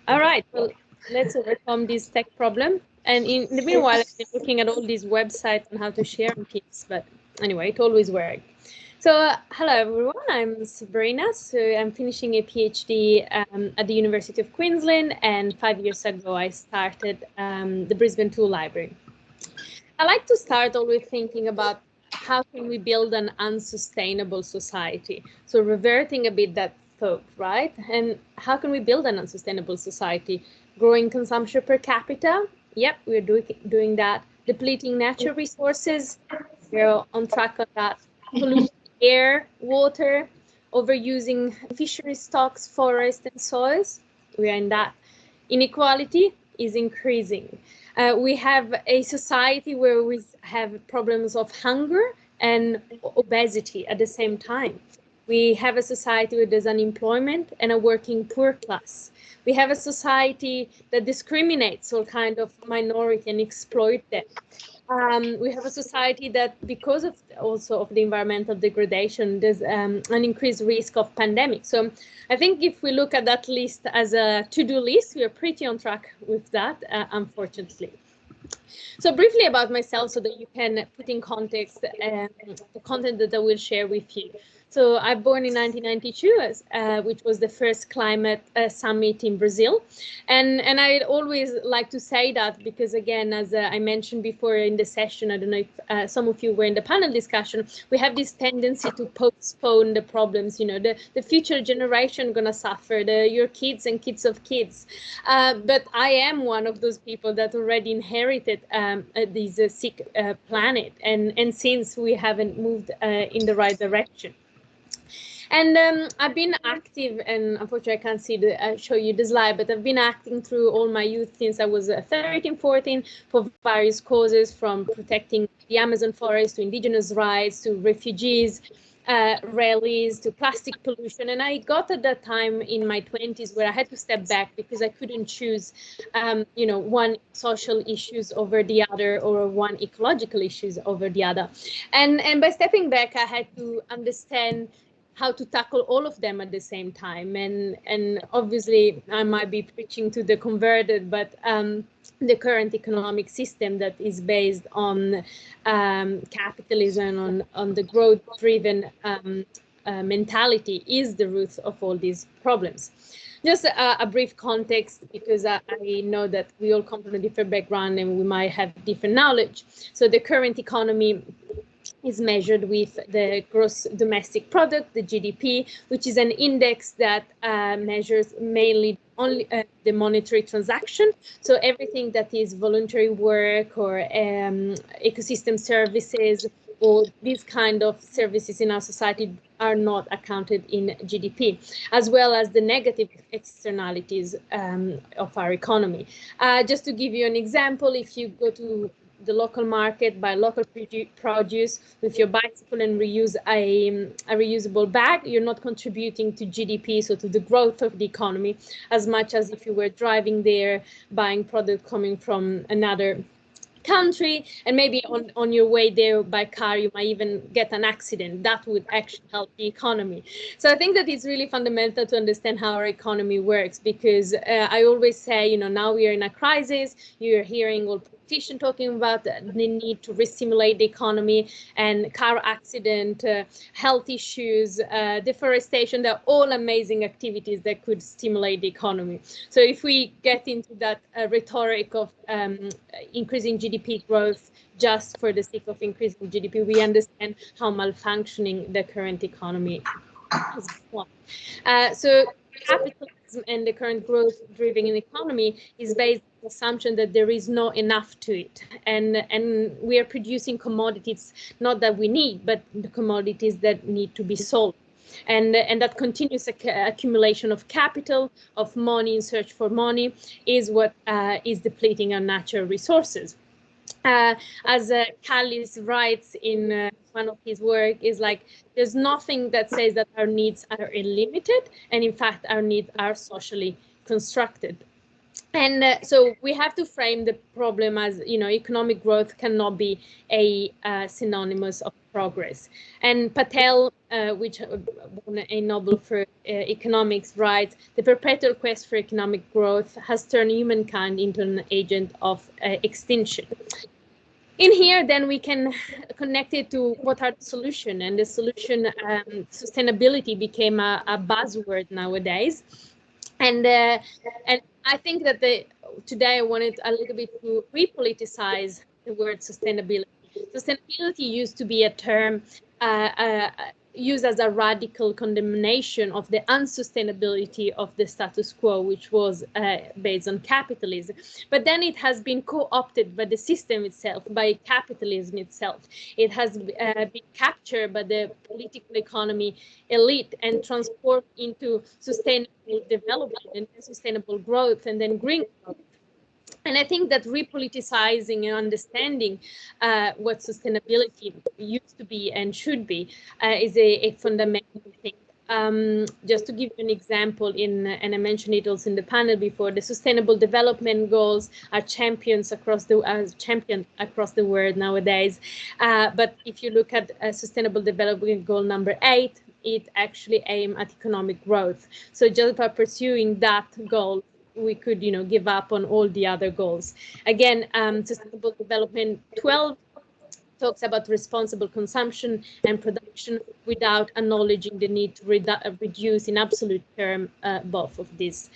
All right, well, let's overcome this tech problem. And in the meanwhile, I've been looking at all these websites on how to share on Teams, but anyway, it always works. So, hello everyone, I'm Sabrina. So, I'm finishing a PhD at the University of Queensland, and 5 years ago, I started the Brisbane Tool Library. I like to start always thinking about how can we build an unsustainable society. So reverting a bit that thought, right? And how can we build an unsustainable society? Growing consumption per capita? Yep, we're doing that. Depleting natural resources? We're on track on that. Polluting air, water, overusing fishery stocks, forests, and soils? We are in that. Inequality is increasing. We have a society where we have problems of hunger and obesity at the same time. We have a society where there's unemployment and a working poor class. We have a society that discriminates all kind of minority and exploit them. We have a society that, because of also of the environmental degradation, there's an increased risk of pandemic. So I think if we look at that list as a to-do list, we are pretty on track with that, unfortunately. So briefly about myself, so that you can put in context the content that I will share with you. So I born in 1992, which was the first climate summit in Brazil, and I always like to say that because, again, as I mentioned before in the session, I don't know if some of you were in the panel discussion, we have this tendency to postpone the problems. You know, the future generation gonna suffer, your kids and kids of kids. But I am one of those people that already inherited this sick planet, and since we haven't moved in the right direction. And I've been active, and unfortunately I can't show you the slide, but I've been acting through all my youth since I was 13, 14 for various causes, from protecting the Amazon forest to indigenous rights to refugees, rallies to plastic pollution. And I got at that time in my 20s where I had to step back because I couldn't choose, one social issues over the other or one ecological issues over the other. And by stepping back, I had to understand how to tackle all of them at the same time. And obviously I might be preaching to the converted, but the current economic system that is based on capitalism, on the growth driven mentality, is the root of all these problems. Just a brief context, because I know that we all come from a different background and we might have different knowledge. So the current economy is measured with the gross domestic product, the GDP, which is an index that measures mainly only the monetary transaction. So everything that is voluntary work or ecosystem services or these kind of services in our society are not accounted in GDP, as well as the negative externalities of our economy. Just to give you an example, if you go to the local market, buy local produce with your bicycle and reuse a reusable bag, you're not contributing to GDP, so to the growth of the economy, as much as if you were driving there, buying product coming from another country, and maybe on your way there by car you might even get an accident. That would actually help the economy. So I think that it's really fundamental to understand how our economy works, because I always say, now we are in a crisis. You're hearing all politicians talking about the need to re-stimulate the economy, and car accident, health issues, deforestation. They're all amazing activities that could stimulate the economy. So if we get into that rhetoric of increasing GDP growth just for the sake of increasing GDP, we understand how malfunctioning the current economy is. So capitalism and the current growth-driven economy is based on the assumption that there is not enough to it, and we are producing commodities not that we need, but the commodities that need to be sold. And that continuous accumulation of capital, of money in search for money, is what is depleting our natural resources. As Callis writes in one of his work, is like, there's nothing that says that our needs are unlimited, and in fact our needs are socially constructed. And so we have to frame the problem as, economic growth cannot be a synonymous of progress. And Patel which won a Nobel for economics, writes, "The perpetual quest for economic growth has turned humankind into an agent of extinction." In here, then we can connect it to what are the solution, and the solution, sustainability became a buzzword nowadays. And I think that today I wanted a little bit to repoliticize the word sustainability. Sustainability used to be a term used as a radical condemnation of the unsustainability of the status quo, which was based on capitalism. But then it has been co-opted by the system itself, by capitalism itself. It has been captured by the political economy elite and transformed into sustainable development and sustainable growth and then green growth. And I think that repoliticizing and understanding what sustainability used to be and should be is a fundamental thing. Just to give you an example, and I mentioned it also in the panel before, the Sustainable Development Goals are championed across the world nowadays. But if you look at Sustainable Development Goal number 8, it actually aims at economic growth. So just by pursuing that goal, we could, give up on all the other goals. Again, Sustainable Development 12 talks about responsible consumption and production without acknowledging the need to reduce in absolute term both of these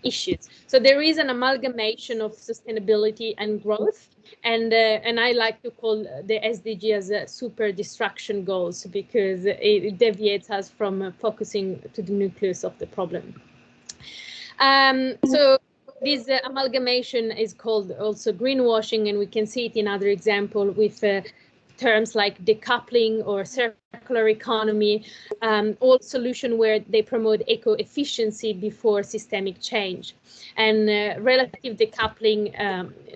issues. So there is an amalgamation of sustainability and growth, and I like to call the SDG as a super distraction goals, because it deviates us from focusing to the nucleus of the problem. So this amalgamation is called also greenwashing, and we can see it in other example with terms like decoupling or circular economy, all solution where they promote eco-efficiency before systemic change. And relative decoupling,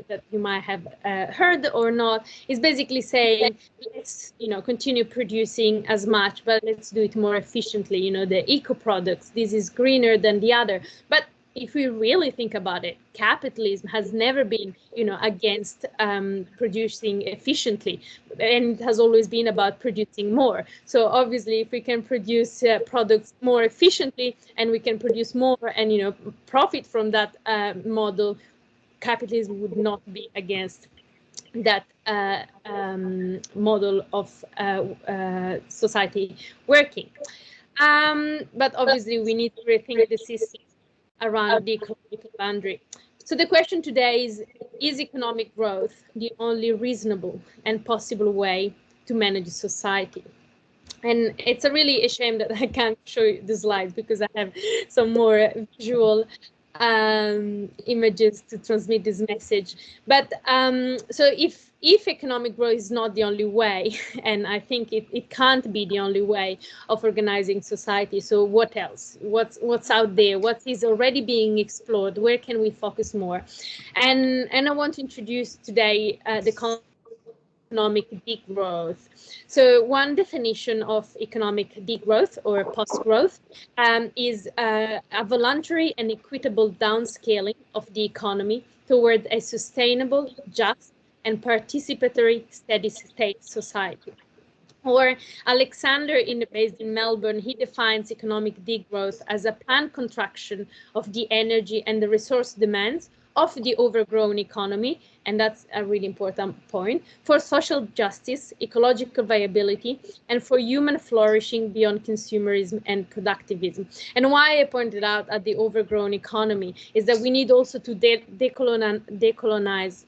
that you might have heard or not, is basically saying, let's continue producing as much, but let's do it more efficiently. The eco products, this is greener than the other. But if we really think about it, capitalism has never been, against producing efficiently, and it has always been about producing more. So obviously, if we can produce products more efficiently and we can produce more and profit from that model, capitalism would not be against that model of society working. But obviously, we need to rethink the system around the ecological boundary. So the question today is economic growth the only reasonable and possible way to manage society? And it's really a shame that I can't show you the slides, because I have some more visual images to transmit this message. But so if economic growth is not the only way, and I think it can't be the only way of organizing society, so what else? What's out there? What is already being explored? Where can we focus more? And I want to introduce today the economic degrowth. So one definition of economic degrowth or post-growth is a voluntary and equitable downscaling of the economy toward a sustainable, just, and participatory steady-state society. Or Alexander, based in Melbourne, he defines economic degrowth as a planned contraction of the energy and the resource demands of the overgrown economy, and that's a really important point, for social justice, ecological viability, and for human flourishing beyond consumerism and productivism. And why I pointed out at the overgrown economy is that we need also to decolonize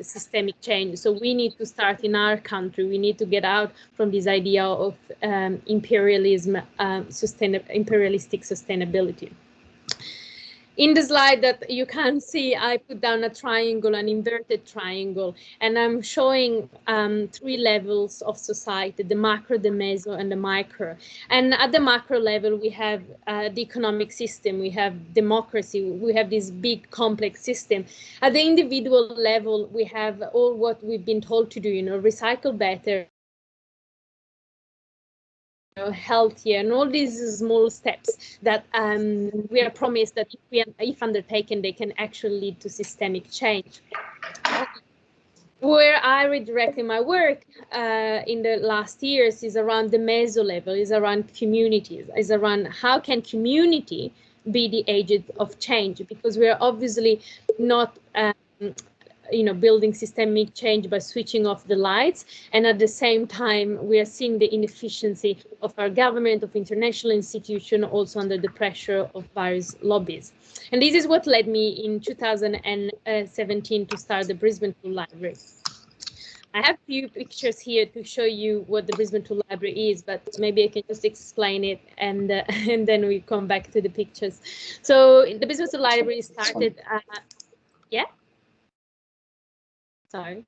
systemic change. So we need to start in our country. We need to get out from this idea of imperialism, imperialistic sustainability. In the slide that you can see, I put down a triangle, an inverted triangle, and I'm showing 3 levels of society: the macro, the meso, and the micro. And at the macro level, we have the economic system, we have democracy, we have this big complex system. At the individual level, we have all what we've been told to do, recycle better, healthier, and all these small steps that we are promised that if undertaken, they can actually lead to systemic change. where I redirected my work in the last years is around the meso level, is around communities, is around how can community be the agent of change, because we're obviously not building systemic change by switching off the lights, and at the same time we are seeing the inefficiency of our government, of international institutions, also under the pressure of various lobbies. And this is what led me in 2017 to start the Brisbane Tool Library. I have a few pictures here to show you what the Brisbane Tool Library is, but maybe I can just explain it, and and then we come back to the pictures. So the Brisbane Tool Library started, yeah. Sorry.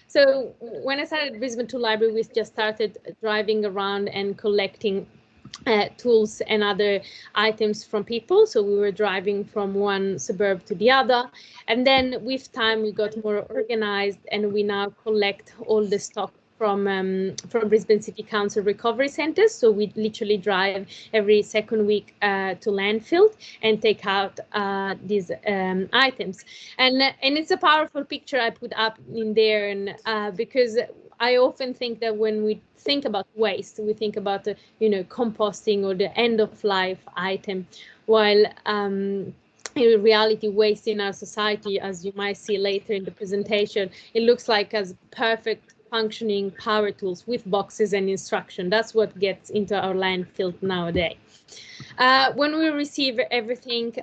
So when I started Brisbane Tool Library, we just started driving around and collecting tools and other items from people. So we were driving from one suburb to the other. And then with time, we got more organized, and we now collect all the stock from Brisbane City Council recovery centres. So we literally drive every second week to landfill and take out these items. And it's a powerful picture I put up in there, and because I often think that when we think about waste, we think about the, composting or the end of life item, while in reality, waste in our society, as you might see later in the presentation, it looks like as perfect functioning power tools with boxes and instruction. That's what gets into our landfill nowadays. When we receive everything,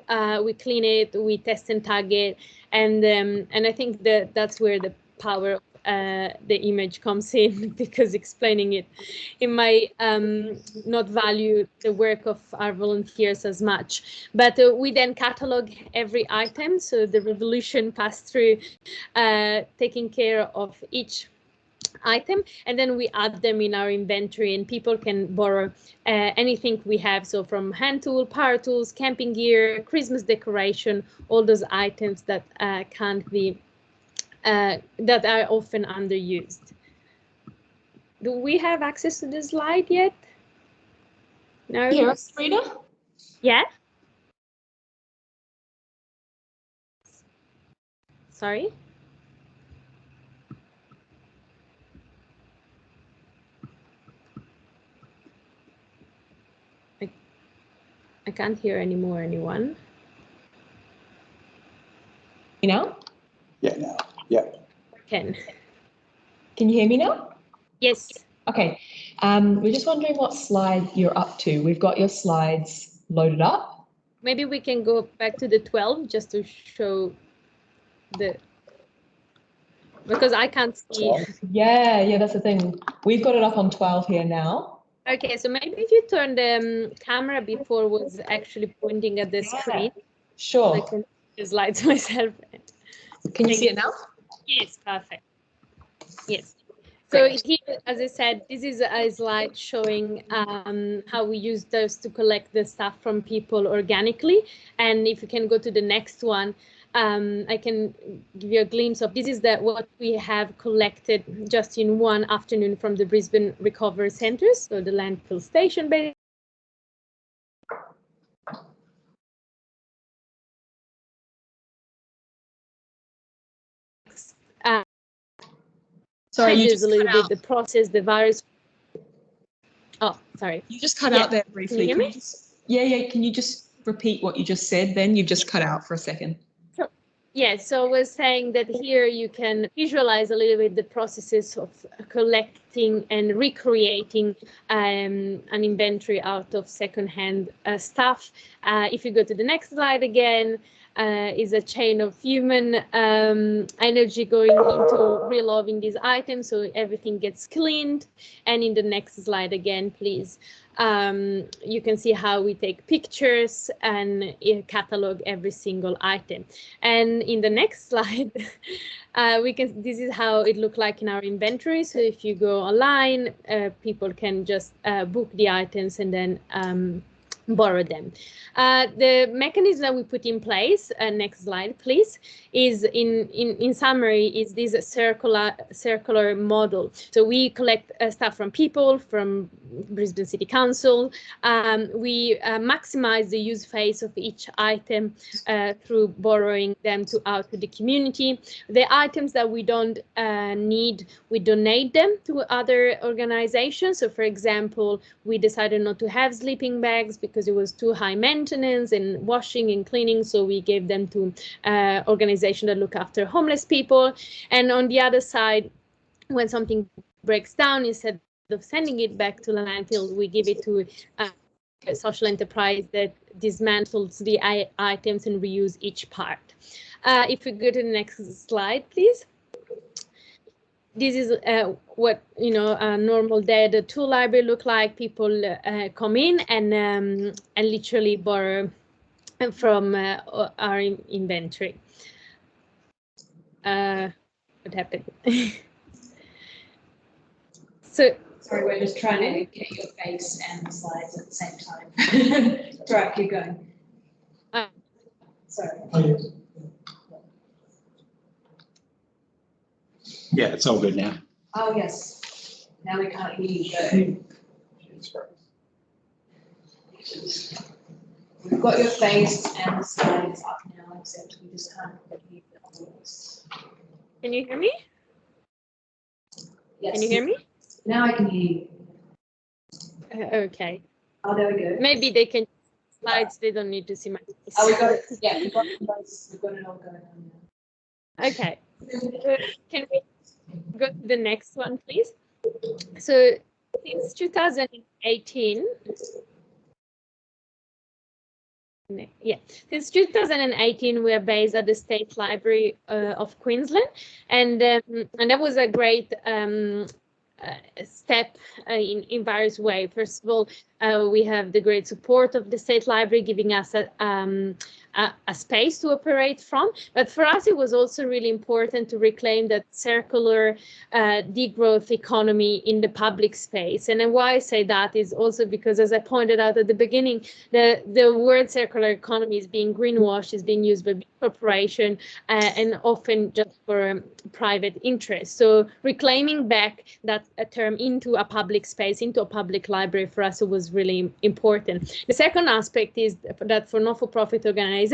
we clean it, we test and tag it, and I think that's where the power of the image comes in, because explaining it might not value the work of our volunteers as much. But we then catalog every item, so the revolution passed through taking care of each item, and then we add them in our inventory, and people can borrow anything we have, so from hand tool, power tools, camping gear, Christmas decoration, all those items that can't be that are often underused. Do we have access to the slide yet? No. Hear us, Rita? Yeah. Sorry. I can't hear anymore, anyone. You know? Yeah, now. Yeah. Can you hear me now? Yes. Okay. We're just wondering what slide you're up to. We've got your slides loaded up. Maybe we can go back to the 12 just to show the, because I can't see. 12? Yeah, that's the thing. We've got it up on 12 here now. Okay, so maybe if you turn the camera before was actually pointing at the screen. Sure. I can see the slides myself. Can you see it now? Yes, perfect. Yes. So here, as I said, this is a slide showing how we use those to collect the stuff from people organically. And if you can go to the next one, I can give you a glimpse of this is what we have collected just in one afternoon from the Brisbane Recovery Centres, so the landfill station base. Sorry, you just just a little cut bit out. the process, the virus. Oh, sorry. You just cut out there briefly. Can you hear me? Yeah. Can you just repeat what you just said? Then you just cut out for a second. Yeah, so I was saying that here you can visualize a little bit the processes of collecting and recreating an inventory out of secondhand stuff. If you go to the next slide again, is a chain of human energy going into reloving these items, so everything gets cleaned. And in the next slide again, please. You can see how we take pictures and catalog every single item. And in the next slide, this is how it looked like in our inventory. So if you go online, people can just book the items and then borrow them. The mechanism that we put in place, next slide please, is in summary is this circular model. So we collect stuff from people, from Brisbane City Council. We maximize the use phase of each item through borrowing them out to the community. The items that we don't need, we donate them to other organizations. So for example, we decided not to have sleeping bags because it was too high maintenance and washing and cleaning, so we gave them to organizations that look after homeless people. And on the other side, when something breaks down, instead of sending it back to the landfill, we give it to a social enterprise that dismantles the items and reuse each part. If we go to the next slide, please. This is what a normal day at the tool library look like. People come in and literally borrow from our inventory. What happened? So sorry, we're just trying to get your face and the slides at the same time. Right, keep going. Sorry. Yeah, it's all good now. Oh, yes. Now we can't hear you. We've got your face and the slides up now, except we just can't hear your voice. Can you hear me? Yes. Can you hear me? Now I can hear you. Okay. Oh, there we go. Maybe they can slides. They don't need to see my face. Oh, we got it. Yeah, we've got it all going on now. Okay. Can we go to the next one, please? So since 2018, since 2018, we are based at the State Library of Queensland, and that was a great step in various ways. First of all, we have the great support of the State Library, giving us a space to operate from. But for us, it was also really important to reclaim that circular degrowth economy in the public space. And then why I say that is also because, as I pointed out at the beginning, the word circular economy is being greenwashed, is being used by big corporations and often just for private interest. So reclaiming back that term into a public space, into a public library, for us, it was really important. The second aspect is that for not-for-profit organizations,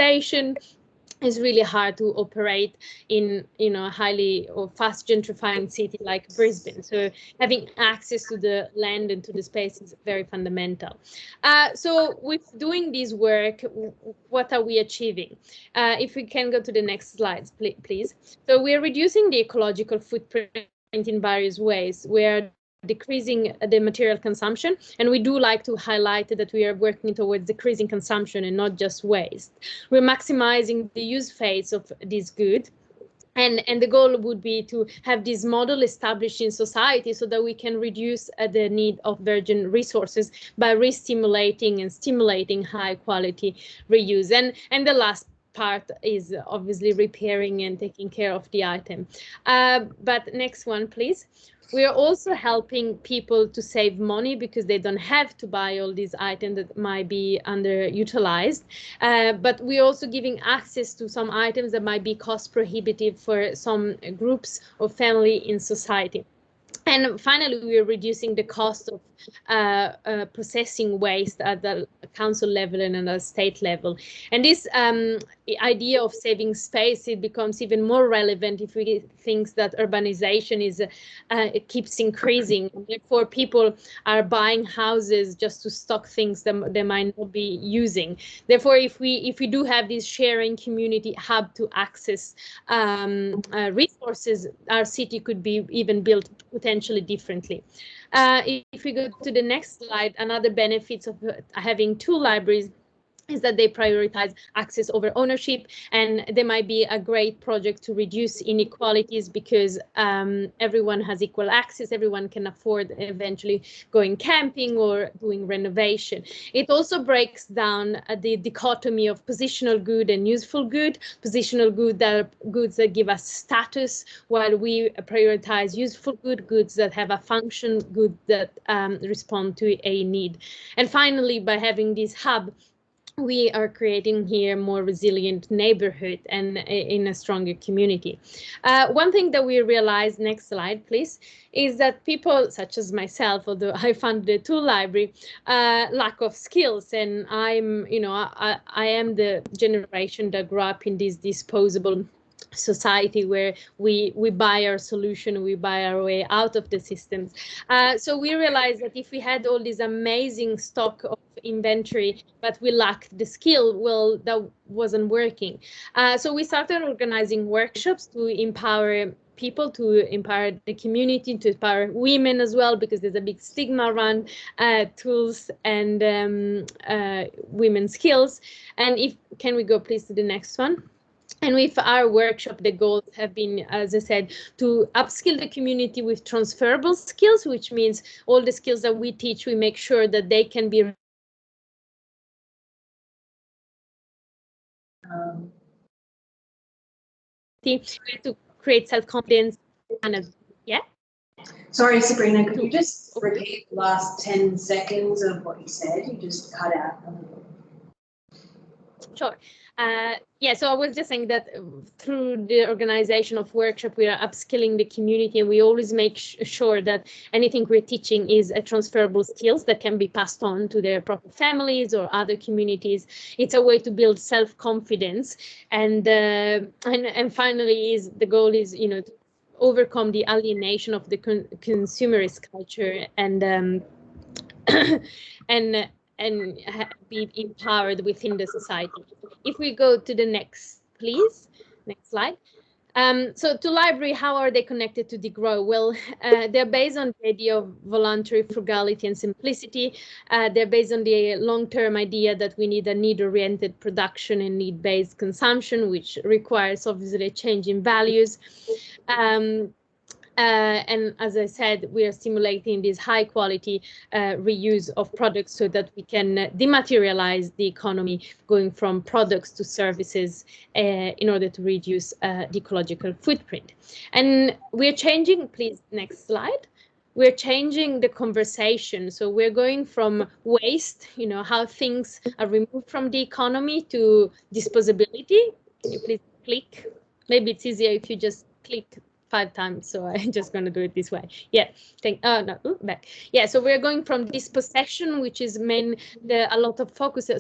it's really hard to operate in a highly or fast gentrifying city like Brisbane. So having access to the land and to the space is very fundamental. So with doing this work, what are we achieving? If we can go to the next slides, please. So we are reducing the ecological footprint in various ways. We are decreasing the material consumption, and we do like to highlight that we are working towards decreasing consumption and not just waste. We're maximizing the use phase of this good, and the goal would be to have this model established in society so that we can reduce the need of virgin resources by re-stimulating and stimulating high quality reuse. And the last part is obviously repairing and taking care of the item. But next one, please. We are also helping people to save money because they don't have to buy all these items that might be underutilized. But we're also giving access to some items that might be cost prohibitive for some groups of family in society. And finally, we are reducing the cost of processing waste at the council level and at the state level. And this idea of saving space, it becomes even more relevant if we think that urbanization is it keeps increasing. Therefore, people are buying houses just to stock things that they might not be using. Therefore, if we do have this sharing community hub to access resources, our city could be even built potentially differently. If we go to the next slide, another benefits of having two libraries is that they prioritize access over ownership, and there might be a great project to reduce inequalities because everyone has equal access, everyone can afford eventually going camping or doing renovation. It also breaks down the dichotomy of positional good and useful good. Positional good that are goods that give us status, while we prioritize useful good, goods that have a function, good that respond to a need. And finally, by having this hub, we are creating here more resilient neighborhood and in a stronger community. One thing that we realized, next slide please, is that people such as myself, although I founded the tool library, lack of skills. And I'm, I am the generation that grew up in this disposable society where we buy our solution, we buy our way out of the systems. So we realized that if we had all this amazing stock of inventory, but we lacked the skill, well, that wasn't working. So we started organizing workshops to empower people, to empower the community, to empower women as well, because there's a big stigma around tools and women's skills. And can we go please to the next one? And with our workshop, the goals have been, as I said, to upskill the community with transferable skills, which means all the skills that we teach, we make sure that they can be to create self-confidence. And yeah. Sorry, Sabrina, could you just repeat the last 10 seconds of what you said? You just cut out a little. Sure. Yeah, so I was just saying that through the organization of workshop, we are upskilling the community, and we always make sure that anything we're teaching is a transferable skills that can be passed on to their proper families or other communities. It's a way to build self-confidence, and finally, the goal is to overcome the alienation of the consumerist culture and be empowered within the society. If we go to the next, please, next slide. So to library, how are they connected to DeGrow? Well, they're based on the idea of voluntary frugality and simplicity. They're based on the long-term idea that we need a need-oriented production and need-based consumption, which requires obviously a change in values. And as I said, we are stimulating this high quality reuse of products so that we can dematerialize the economy, going from products to services in order to reduce the ecological footprint. And we're changing, please, next slide. We're changing the conversation. So we're going from waste, how things are removed from the economy, to disposability. Can you please click? Maybe it's easier if you just click 5 times, so I'm just going to do it this way. Yeah, back. Yeah, so we're going from dispossession, which is a lot of focus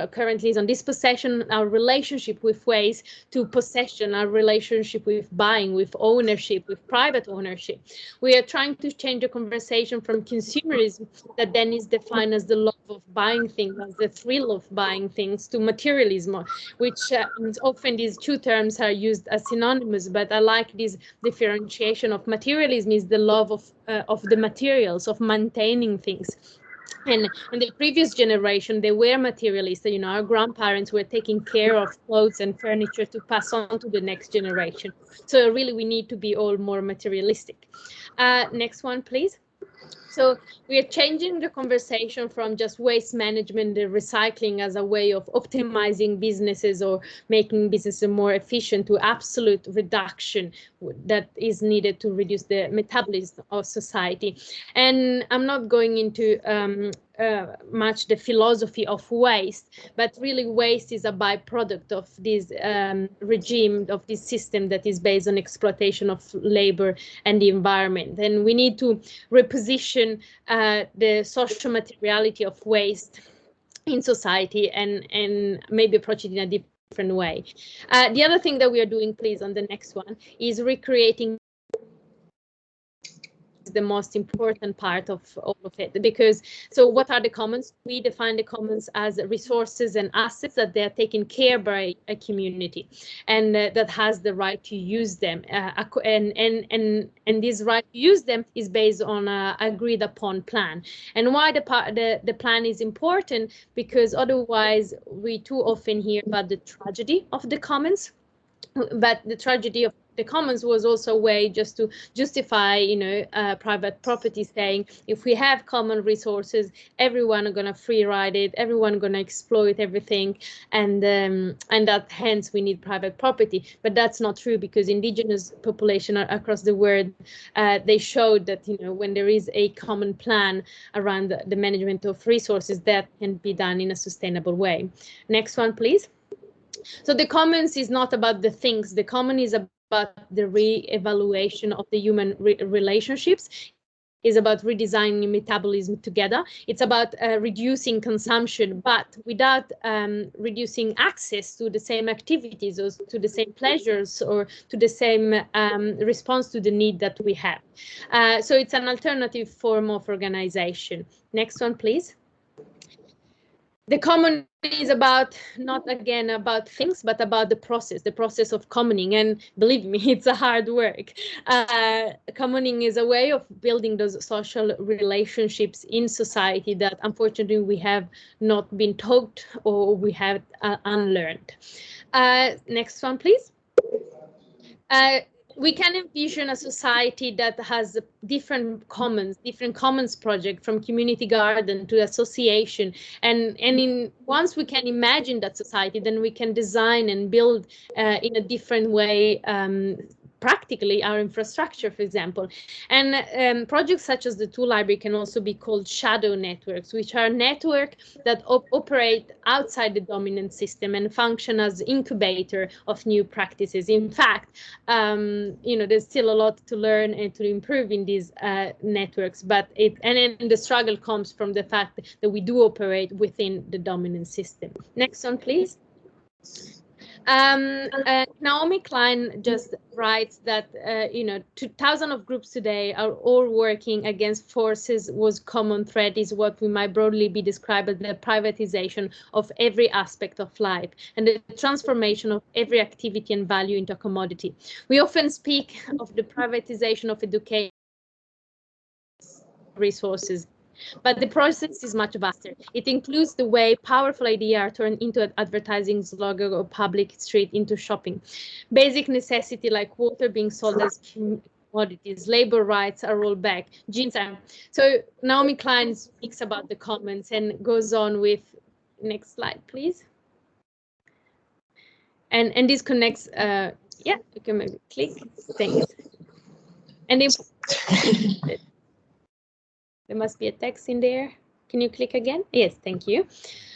currently is on dispossession, our relationship with waste, to possession, our relationship with buying, with ownership, with private ownership. We are trying to change the conversation from consumerism, that then is defined as the love of buying things, as the thrill of buying things, to materialism, which often these two terms are used as synonymous, but I like this differentiation of materialism is the love of the materials, of maintaining things. And in the previous generation, they were materialists. Our grandparents were taking care of clothes and furniture to pass on to the next generation. So really, we need to be all more materialistic. Next one, please. So we are changing the conversation from just waste management and recycling as a way of optimizing businesses or making businesses more efficient, to absolute reduction that is needed to reduce the metabolism of society. And I'm not going into much the philosophy of waste, but really waste is a byproduct of this regime, of this system that is based on exploitation of labor and the environment. And we need to reposition the social materiality of waste in society and maybe approach it in a different way. The other thing that we are doing, please, on the next one, is recreating. the most important part of all of it, because so what are the commons? We define the commons as resources and assets that they are taken care by a community, and that has the right to use them, and this right to use them is based on a agreed upon plan. And why the plan is important? Because otherwise we too often hear about the tragedy of the commons, but the tragedy of the commons was also a way just to justify, private property, saying if we have common resources, everyone are gonna free ride it, everyone gonna exploit everything, and that hence we need private property. But that's not true, because indigenous population across the world, they showed that when there is a common plan around the management of resources, that can be done in a sustainable way. Next one, please. So the commons is not about the things. The common is about the re-evaluation of the human relationships. Is about redesigning metabolism together. It's about reducing consumption, but without reducing access to the same activities or to the same pleasures or to the same response to the need that we have. So it's an alternative form of organization. Next one, please. The common is about, not again about things, but about the process of commoning. And believe me, it's a hard work. Commoning is a way of building those social relationships in society that unfortunately we have not been taught or we have unlearned. Next one, please. We can envision a society that has different commons project, from community garden to association, and once we can imagine that society, then we can design and build in a different way practically our infrastructure, for example. And projects such as the Tool Library can also be called shadow networks, which are networks that operate outside the dominant system and function as incubator of new practices. In fact, there's still a lot to learn and to improve in these networks, but the struggle comes from the fact that we do operate within the dominant system. Next one, please. Naomi Klein just writes that 2,000 of groups today are all working against forces whose common thread is what we might broadly be described as the privatization of every aspect of life and the transformation of every activity and value into a commodity. We often speak of the privatization of education resources, but the process is much vaster. It includes the way powerful ideas are turned into advertising slogan or public street into shopping. Basic necessity like water being sold as commodities, labor rights are rolled back, jeans are. So Naomi Klein speaks about the commons and goes on with, next slide, please. And this connects, yeah, you can maybe click, thanks. And there must be a text in there. Can you click again? Yes, thank you.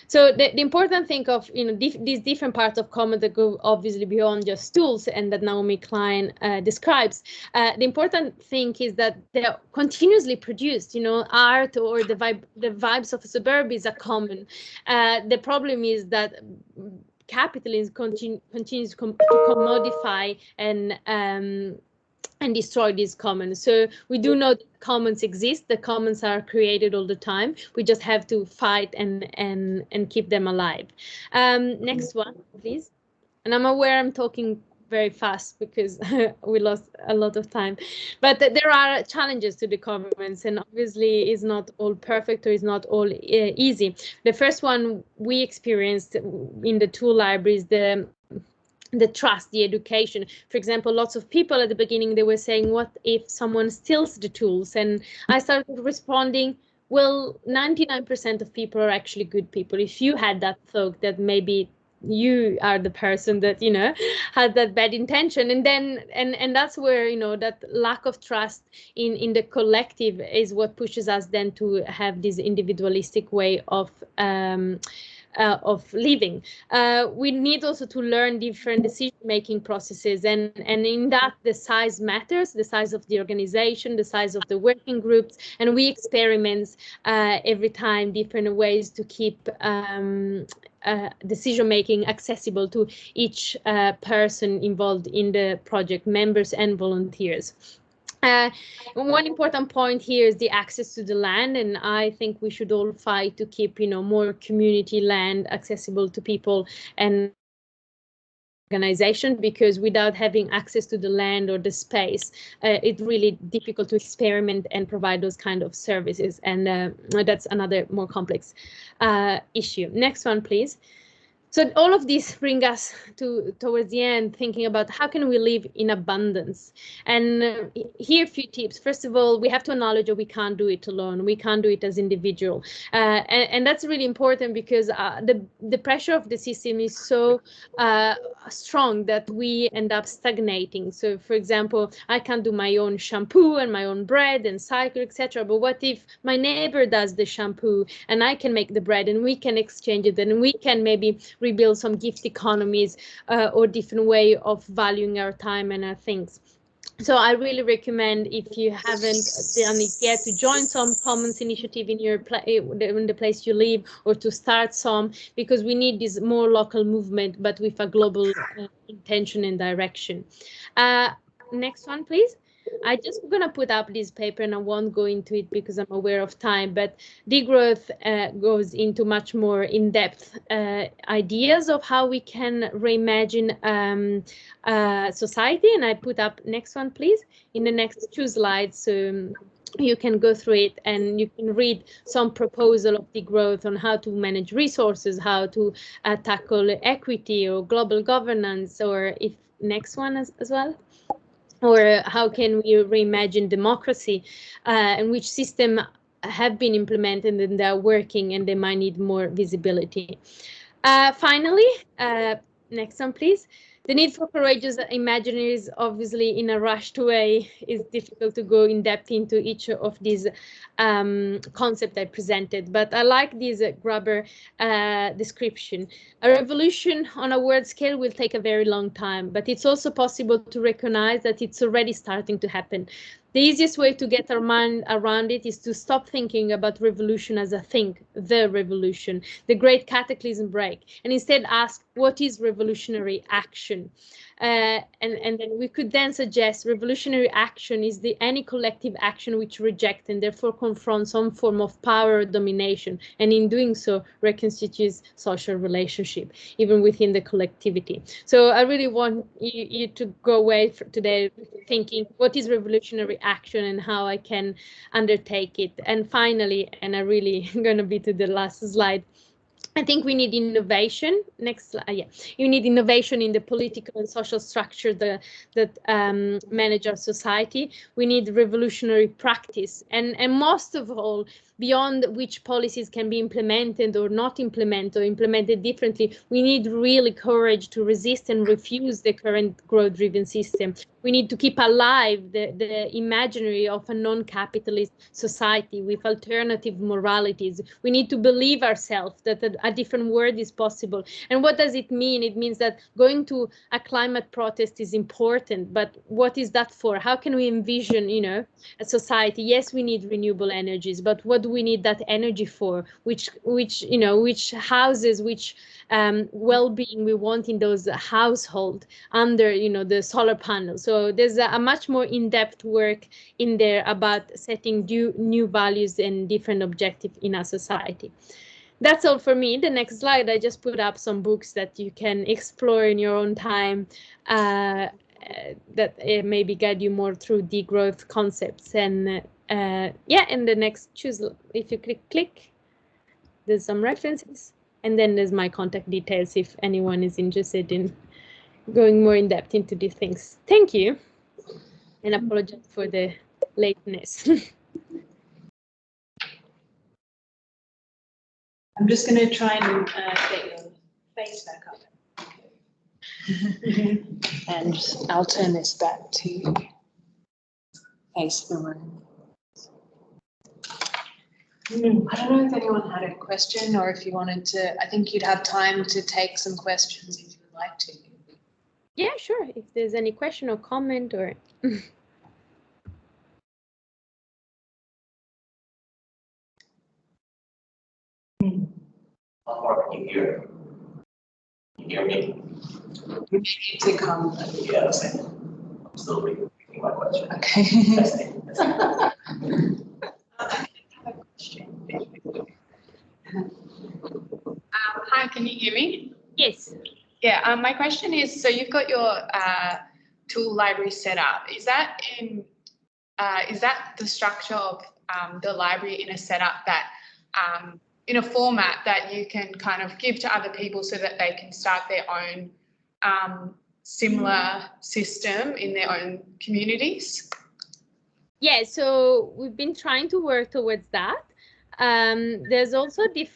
So the important thing of these different parts of commons that go obviously beyond just tools and that Naomi Klein describes. The important thing is that they're continuously produced. Art or the vibes of a suburb is a common. The problem is that capitalism continues to commodify and destroy these commons. So we do know that commons exist. The commons are created all the time. We just have to fight and keep them alive. Next one, please. And I'm aware I'm talking very fast because we lost a lot of time. But there are challenges to the commons, and obviously it's not all perfect or it's not all easy. The first one we experienced in the Tool Libraries, the trust, the education. For example, lots of people at the beginning, they were saying, what if someone steals the tools? And I started responding, well, 99% of people are actually good people. If you had that thought that maybe you are the person that had that bad intention, and then and that's where that lack of trust in the collective is what pushes us then to have this individualistic way of living. We need also to learn different decision-making processes, and in that the size matters, the size of the organization, the size of the working groups, and we experiment every time different ways to keep decision-making accessible to each person involved in the project, members and volunteers. One important point here is the access to the land, and I think we should all fight to keep, more community land accessible to people and organization, because without having access to the land or the space, it's really difficult to experiment and provide those kind of services, and that's another more complex issue. Next one, please. So all of this bring us towards the end, thinking about how can we live in abundance. And here are a few tips. First of all, we have to acknowledge that we can't do it alone. We can't do it as individual. And that's really important, because the pressure of the system is so strong that we end up stagnating. So for example, I can do my own shampoo and my own bread and cycle, etc. But what if my neighbor does the shampoo and I can make the bread, and we can exchange it, and we can maybe rebuild some gift economies or different way of valuing our time and our things. So I really recommend, if you haven't done it yet, to join some commons initiative in your in the place you live, or to start some, because we need this more local movement, but with a global intention and direction. Next one, please. I just gonna put up this paper, and I won't go into it because I'm aware of time, but degrowth goes into much more in-depth ideas of how we can reimagine society. And I put up next one, please, in the next 2 slides. So you can go through it and you can read some proposal of degrowth on how to manage resources, how to tackle equity or global governance, or if next one as well. Or how can we reimagine democracy, and which system have been implemented and they're working and they might need more visibility. Finally, next one, please. The need for courageous imaginaries, obviously in a rushed way, is difficult to go in depth into each of these concepts I presented, but I like this grabber description. A revolution on a world scale will take a very long time, but it's also possible to recognize that it's already starting to happen. The easiest way to get our mind around it is to stop thinking about revolution as a thing, the revolution, the great cataclysm break, and instead ask, what is revolutionary action? And then we could then suggest revolutionary action is any collective action which rejects and therefore confronts some form of power or domination, and in doing so reconstitutes social relationship, even within the collectivity. So I really want you to go away today thinking, what is revolutionary action and how I can undertake it? And finally, and I really going to be to the last slide, I think we need innovation. Next slide. Yeah, you need innovation in the political and social structure that manage our society. We need revolutionary practice, and most of all, beyond which policies can be implemented or not implemented, or implemented differently, we need really courage to resist and refuse the current growth-driven system. We need to keep alive the imaginary of a non-capitalist society with alternative moralities. We need to believe ourselves that a different world is possible. And what does it mean? It means that going to a climate protest is important, but what is that for? How can we envision, a society? Yes, we need renewable energies, but what do we need that energy for? Which houses, which well-being we want in those households under, the solar panels. So there's a much more in-depth work in there about setting new values and different objectives in our society. That's all for me. The next slide, I just put up some books that you can explore in your own time, that maybe guide you more through degrowth concepts. And and the next choose, if you click, there's some references, and then there's my contact details if anyone is interested in going more in depth into these things. Thank you, and apologize for the lateness. I'm just going to try and get your face back up. And I'll turn this back to face the room. I don't know if anyone had a question, or if you wanted to, I think you'd have time to take some questions if you would like to. Yeah, sure. If there's any question or comment or... Can you hear me? You need to come. Yeah, I'm still repeating my question. Okay. Hi, can you hear me? Yes. Yeah, my question is, so you've got your tool library set up. Is that the structure of the library in a setup that in a format that you can kind of give to other people so that they can start their own similar system in their own communities? Yeah, so we've been trying to work towards that. There's also different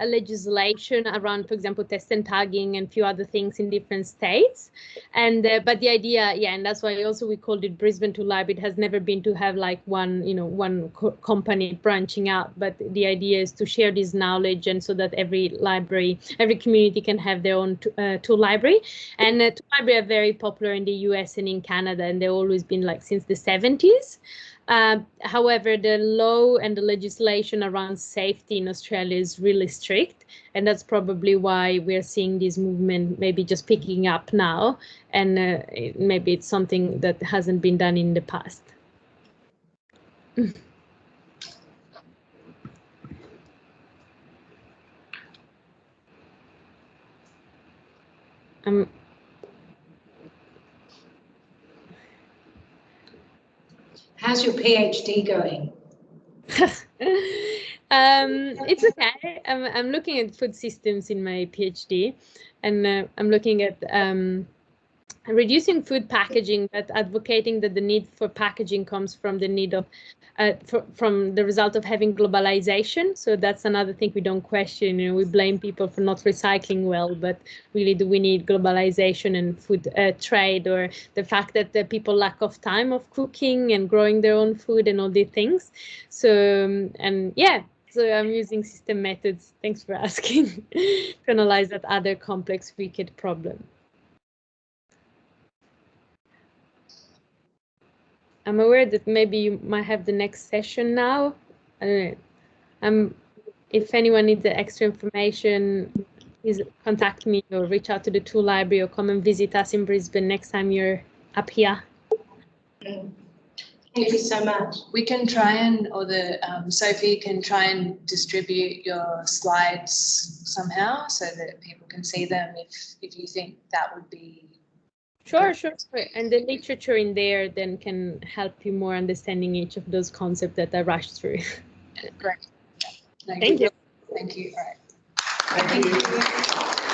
legislation around, for example, test and tagging and a few other things in different states. And but the idea, yeah, and that's why also we called it Brisbane Tool Library. It has never been to have like one, one company branching out, but the idea is to share this knowledge, and so that every library, every community can have their own tool library. And tool library are very popular in the US and in Canada, and they've always been like since the 70s. However, the law and the legislation around safety in Australia is really strict, and that's probably why we're seeing this movement maybe just picking up now, and maybe it's something that hasn't been done in the past. How's your PhD going? It's okay. I'm looking at food systems in my PhD, and I'm looking at reducing food packaging, but advocating that the need for packaging comes from the need of from the result of having globalization. So that's another thing we don't question. We blame people for not recycling well, but really, do we need globalization and food trade, or the fact that the people lack of time of cooking and growing their own food and all these things? So and yeah. So I'm using system methods, thanks for asking, to analyze that other complex, wicked problem. I'm aware that maybe you might have the next session now. I don't know. If anyone needs the extra information, please contact me or reach out to the tool library or come and visit us in Brisbane next time you're up here. Thank you so much. We can try and, or Sophie can try and distribute your slides somehow so that people can see them if you think that would be. Sure. And the literature in there then can help you more understanding each of those concepts that I rushed through. Great. Thank you. Thank you. All right. Thank you.